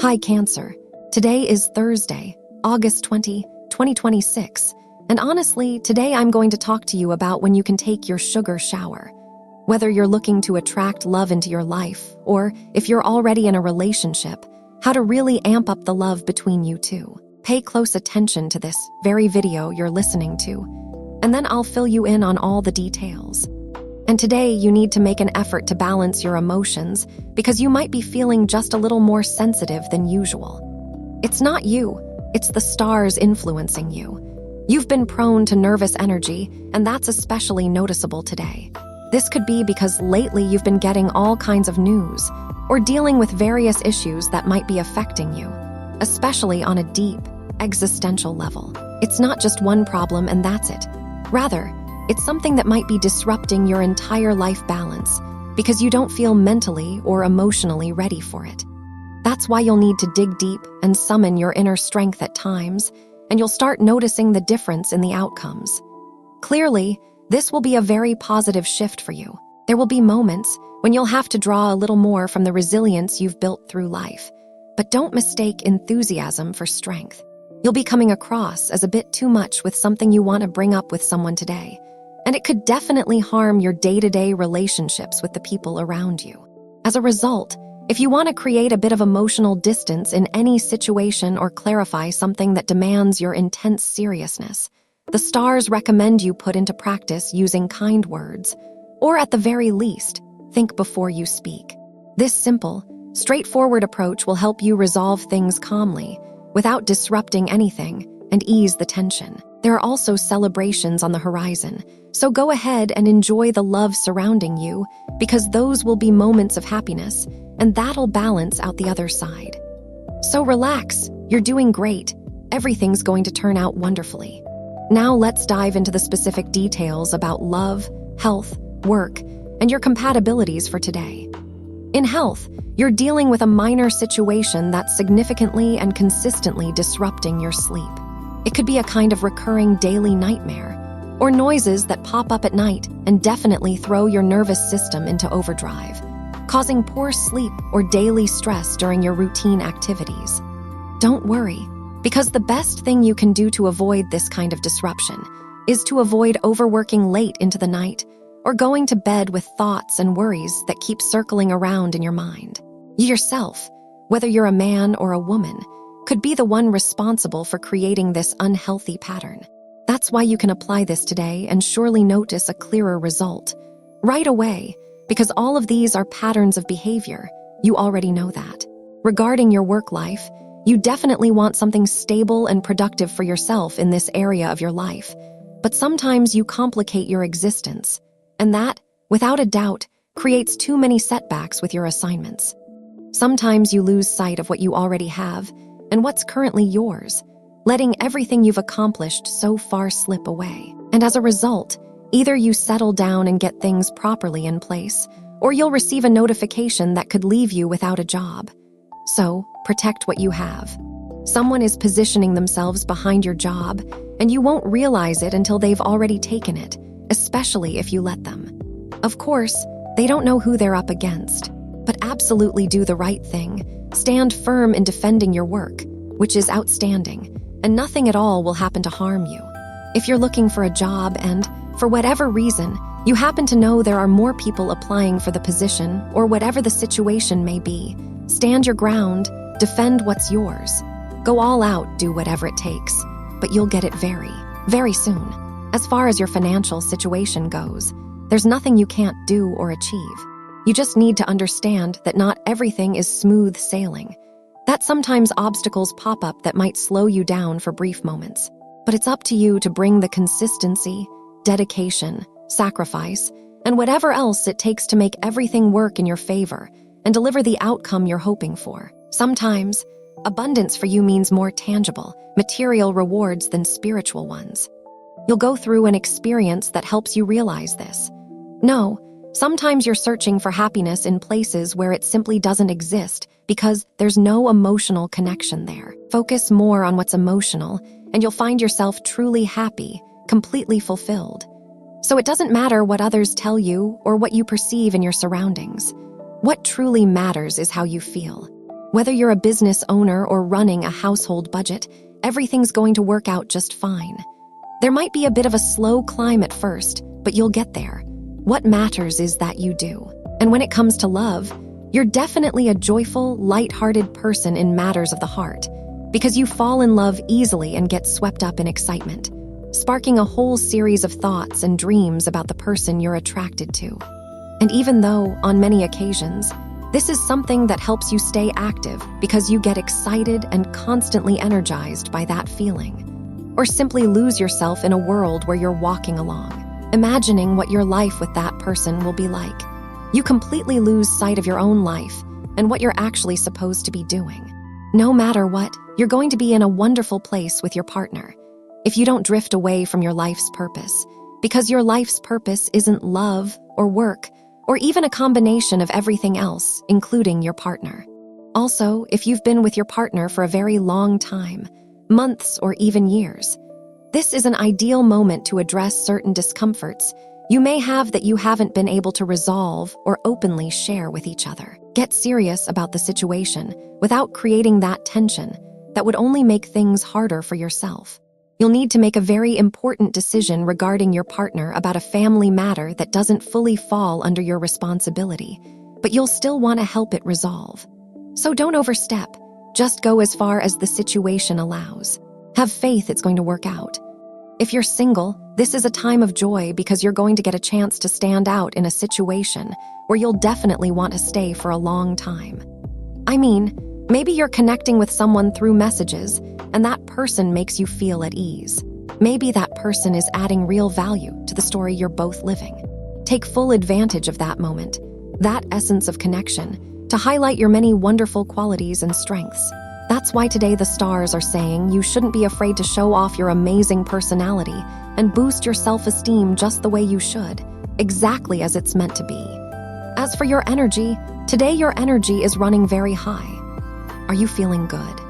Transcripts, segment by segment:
Hi, Cancer. Today is Thursday, August 20, 2026, and honestly, today I'm going to talk to you about when you can take your sugar shower. Whether you're looking to attract love into your life, or if you're already in a relationship, how to really amp up the love between you two. Pay close attention to this very video you're listening to, and then I'll fill you in on all the details. And today, you need to make an effort to balance your emotions because you might be feeling just a little more sensitive than usual. It's not you, it's the stars influencing you. You've been prone to nervous energy, and that's especially noticeable today. This could be because lately you've been getting all kinds of news or dealing with various issues that might be affecting you, especially on a deep, existential level. It's not just one problem and that's it. Rather, it's something that might be disrupting your entire life balance because you don't feel mentally or emotionally ready for it. That's why you'll need to dig deep and summon your inner strength at times, and you'll start noticing the difference in the outcomes. Clearly, this will be a very positive shift for you. There will be moments when you'll have to draw a little more from the resilience you've built through life. But don't mistake enthusiasm for strength. You'll be coming across as a bit too much with something you want to bring up with someone today. And it could definitely harm your day-to-day relationships with the people around you. As a result, if you want to create a bit of emotional distance in any situation or clarify something that demands your intense seriousness, the stars recommend you put into practice using kind words, or at the very least, think before you speak. This simple, straightforward approach will help you resolve things calmly, without disrupting anything, and ease the tension. There are also celebrations on the horizon, so go ahead and enjoy the love surrounding you because those will be moments of happiness, and that'll balance out the other side. So relax, you're doing great. Everything's going to turn out wonderfully. Now let's dive into the specific details about love, health, work, and your compatibilities for today. In health, you're dealing with a minor situation that's significantly and consistently disrupting your sleep. It could be a kind of recurring daily nightmare, or noises that pop up at night and definitely throw your nervous system into overdrive, causing poor sleep or daily stress during your routine activities. Don't worry, because the best thing you can do to avoid this kind of disruption is to avoid overworking late into the night or going to bed with thoughts and worries that keep circling around in your mind. You yourself, whether you're a man or a woman, could be the one responsible for creating this unhealthy pattern. That's why you can apply this today and surely notice a clearer result right away, because all of these are patterns of behavior. You already know that. Regarding your work life, you definitely want something stable and productive for yourself in this area of your life. But sometimes you complicate your existence, and that, without a doubt, creates too many setbacks with your assignments. Sometimes you lose sight of what you already have and what's currently yours, letting everything you've accomplished so far slip away. And as a result, either you settle down and get things properly in place, or you'll receive a notification that could leave you without a job. So, protect what you have. Someone is positioning themselves behind your job, and you won't realize it until they've already taken it, especially if you let them. Of course, they don't know who they're up against, but absolutely do the right thing. Stand firm in defending your work, which is outstanding, and nothing at all will happen to harm you. If you're looking for a job and, for whatever reason, you happen to know there are more people applying for the position or whatever the situation may be, stand your ground, defend what's yours. Go all out, do whatever it takes, but you'll get it very, very soon. As far as your financial situation goes, there's nothing you can't do or achieve. You just need to understand that not everything is smooth sailing, that sometimes obstacles pop up that might slow you down for brief moments. But it's up to you to bring the consistency, dedication, sacrifice, and whatever else it takes to make everything work in your favor and deliver the outcome you're hoping for. Sometimes, abundance for you means more tangible, material rewards than spiritual ones. You'll go through an experience that helps you realize this. No, sometimes you're searching for happiness in places where it simply doesn't exist because there's no emotional connection there. Focus more on what's emotional, and you'll find yourself truly happy, completely fulfilled. So it doesn't matter what others tell you or what you perceive in your surroundings. What truly matters is how you feel. Whether you're a business owner or running a household budget, everything's going to work out just fine. There might be a bit of a slow climb at first, but you'll get there. What matters is that you do. And when it comes to love, you're definitely a joyful, light-hearted person in matters of the heart, because you fall in love easily and get swept up in excitement, sparking a whole series of thoughts and dreams about the person you're attracted to. And even though, on many occasions, this is something that helps you stay active because you get excited and constantly energized by that feeling, or simply lose yourself in a world where you're walking along, imagining what your life with that person will be like. You completely lose sight of your own life and what you're actually supposed to be doing. No matter what, you're going to be in a wonderful place with your partner if you don't drift away from your life's purpose, because your life's purpose isn't love or work or even a combination of everything else, including your partner. Also, if you've been with your partner for a very long time, months or even years, this is an ideal moment to address certain discomforts you may have that you haven't been able to resolve or openly share with each other. Get serious about the situation without creating that tension that would only make things harder for yourself. You'll need to make a very important decision regarding your partner about a family matter that doesn't fully fall under your responsibility, but you'll still want to help it resolve. So don't overstep. Just go as far as the situation allows. Have faith it's going to work out. If you're single, this is a time of joy because you're going to get a chance to stand out in a situation where you'll definitely want to stay for a long time. I mean, maybe you're connecting with someone through messages and that person makes you feel at ease. Maybe that person is adding real value to the story you're both living. Take full advantage of that moment, that essence of connection, to highlight your many wonderful qualities and strengths. That's why today the stars are saying you shouldn't be afraid to show off your amazing personality and boost your self-esteem just the way you should, exactly as it's meant to be. As for your energy, today your energy is running very high. Are you feeling good?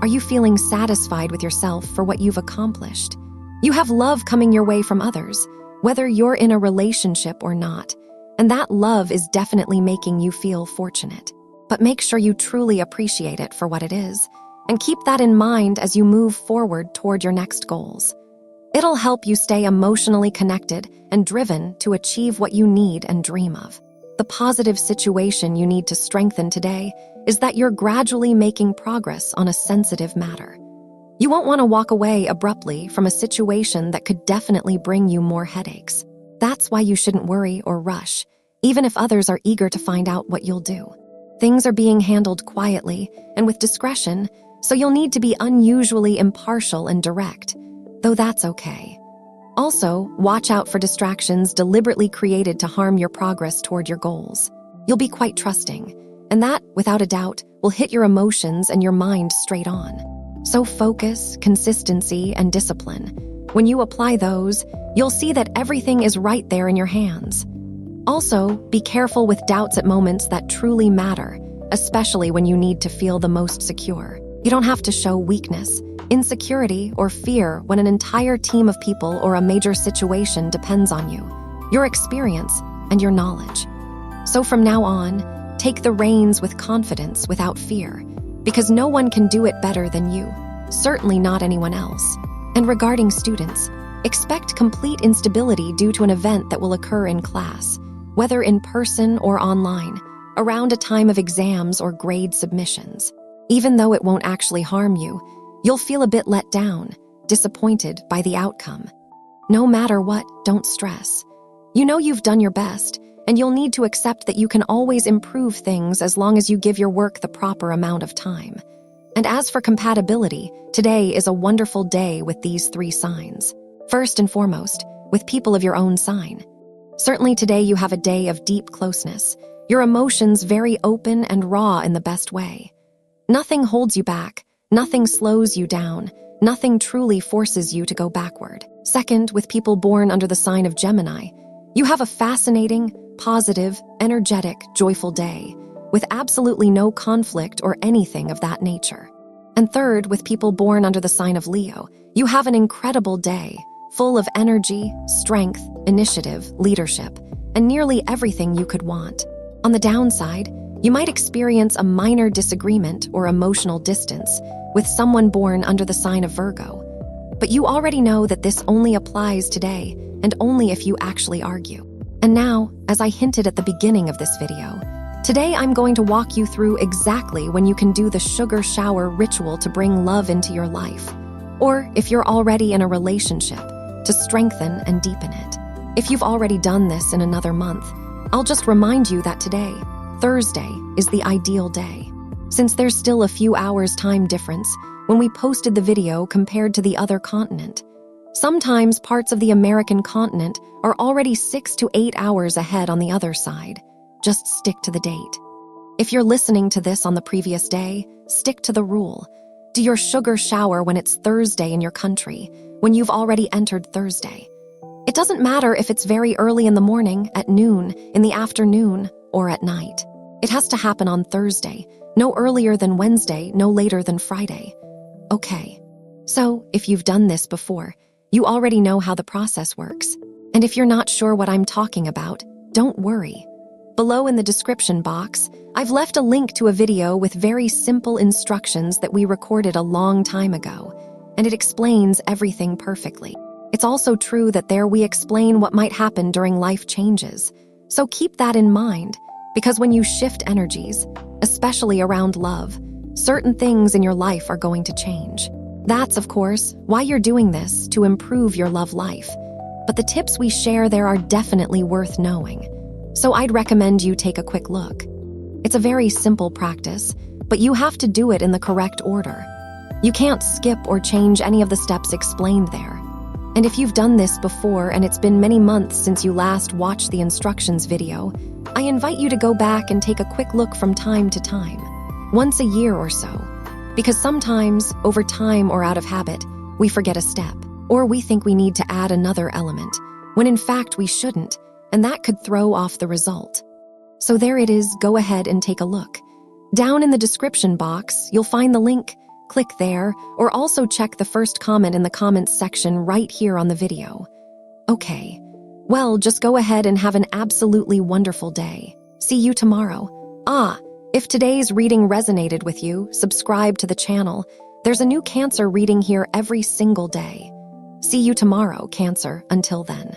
Are you feeling satisfied with yourself for what you've accomplished? You have love coming your way from others, whether you're in a relationship or not, and that love is definitely making you feel fortunate. But make sure you truly appreciate it for what it is, and keep that in mind as you move forward toward your next goals. It'll help you stay emotionally connected and driven to achieve what you need and dream of. The positive situation you need to strengthen today is that you're gradually making progress on a sensitive matter. You won't want to walk away abruptly from a situation that could definitely bring you more headaches. That's why you shouldn't worry or rush, even if others are eager to find out what you'll do. Things are being handled quietly and with discretion, so you'll need to be unusually impartial and direct, though that's okay. Also, watch out for distractions deliberately created to harm your progress toward your goals. You'll be quite trusting, and that, without a doubt, will hit your emotions and your mind straight on. So focus, consistency, and discipline. When you apply those, you'll see that everything is right there in your hands. Also, be careful with doubts at moments that truly matter, especially when you need to feel the most secure. You don't have to show weakness, insecurity, or fear when an entire team of people or a major situation depends on you, your experience, and your knowledge. So from now on, take the reins with confidence without fear, because no one can do it better than you, certainly not anyone else. And regarding students, expect complete instability due to an event that will occur in class, whether in person or online, around a time of exams or grade submissions. Even though it won't actually harm you, you'll feel a bit let down, disappointed by the outcome. No matter what, don't stress. You know you've done your best, and you'll need to accept that you can always improve things as long as you give your work the proper amount of time. And as for compatibility, today is a wonderful day with these 3 signs. First and foremost, with people of your own sign. Certainly today you have a day of deep closeness, your emotions very open and raw in the best way. Nothing holds you back, nothing slows you down, nothing truly forces you to go backward. Second, with people born under the sign of Gemini, you have a fascinating, positive, energetic, joyful day, with absolutely no conflict or anything of that nature. And third, with people born under the sign of Leo, you have an incredible day, full of energy, strength, initiative, leadership, and nearly everything you could want. On the downside, You might experience a minor disagreement or emotional distance with someone born under the sign of Virgo. But you already know that this only applies today and only if you actually argue. And now, as I hinted at the beginning of this video, today I'm going to walk you through exactly when you can do the sugar shower ritual to bring love into your life. Or if you're already in a relationship, to strengthen and deepen it. If you've already done this in another month, I'll just remind you that today, Thursday, is the ideal day. Since there's still a few hours time difference when we posted the video compared to the other continent. Sometimes parts of the American continent are already 6 to 8 hours ahead on the other side. Just stick to the date. If you're listening to this on the previous day, stick to the rule. Do your sugar shower when it's Thursday in your country, when you've already entered Thursday. It doesn't matter if it's very early in the morning, at noon, in the afternoon, or at night. It has to happen on Thursday, no earlier than Wednesday, no later than Friday. Okay, so if you've done this before, you already know how the process works. And if you're not sure what I'm talking about, don't worry. Below in the description box, I've left a link to a video with very simple instructions that we recorded a long time ago, and it explains everything perfectly. It's also true that there we explain what might happen during life changes. So keep that in mind, because when you shift energies, especially around love, certain things in your life are going to change. That's, of course, why you're doing this, to improve your love life. But the tips we share there are definitely worth knowing. So I'd recommend you take a quick look. It's a very simple practice, but you have to do it in the correct order. You can't skip or change any of the steps explained there. And if you've done this before and it's been many months since you last watched the instructions video, I invite you to go back and take a quick look from time to time, once a year or so. Because sometimes, over time or out of habit, we forget a step, or we think we need to add another element, when in fact we shouldn't, and that could throw off the result. So there it is, go ahead and take a look. Down in the description box, you'll find the link. Click there, or also check the first comment in the comments section right here on the video. Okay, well, just go ahead and have an absolutely wonderful day. See you tomorrow. If today's reading resonated with you, subscribe to the channel. There's a new Cancer reading here every single day. See you tomorrow, Cancer. Until then.